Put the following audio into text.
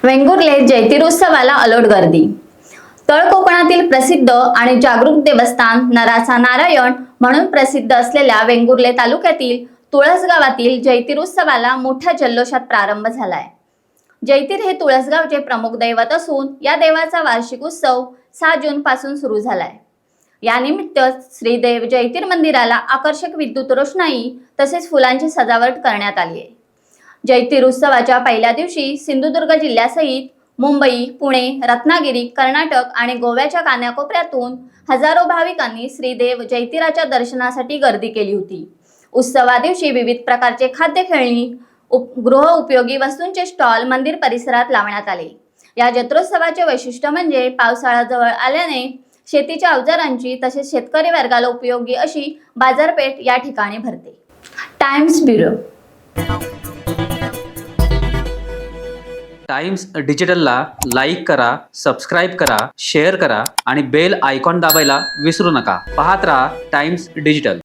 वेंगुर्ले जैतिर उत्सवाला अलोट गर्दी। तळ कोकणातील प्रसिद्ध आणि जागरूक देवस्थान नराचा नारायण म्हणून प्रसिद्ध असलेल्या वेंगुर्ले तालुक्यातील तुळस गावातील जैतिर उत्सवाला मोठ्या जल्लोषात प्रारंभ झालाय। जैतिर हे तुळसगावचे प्रमुख दैवत असून या देवाचा वार्षिक उत्सव 6 जून पासून सुरू झालाय। यानिमित्त श्रीदेव जैतिर मंदिराला आकर्षक विद्युत रोषणाई तसेच फुलांची सजावट करण्यात आली आहे। जैतिर उत्सवाच्या पहिल्या दिवशी सिंधुदुर्ग जिल्ह्यासहित मुंबई, पुणे, रत्नागिरी, कर्नाटक आणि गोव्याच्या कानाकोपऱ्यातून हजारो भाविकांनी श्रीदेव जैतिराच्या दर्शनासाठी गर्दी केली होती। उत्सवा दिवशी विविध प्रकारचे खाद्य खेळणी, गृह उपयोगी वस्तूंचे स्टॉल मंदिर परिसरात लावण्यात आले। या जत्रोत्सवाचे वैशिष्ट्य म्हणजे पावसाळा जवळ आल्याने शेतीच्या अवजारांची तसेच शेतकरी वर्गाला उपयोगी अशी बाजारपेठ या ठिकाणी भरते। Times bureau. टाइम्स डिजिटलला लाईक करा, सबस्क्राईब करा, शेअर करा आणि बेल आयकॉन दाबायला विसरू नका। पाहत रहा टाइम्स डिजिटल।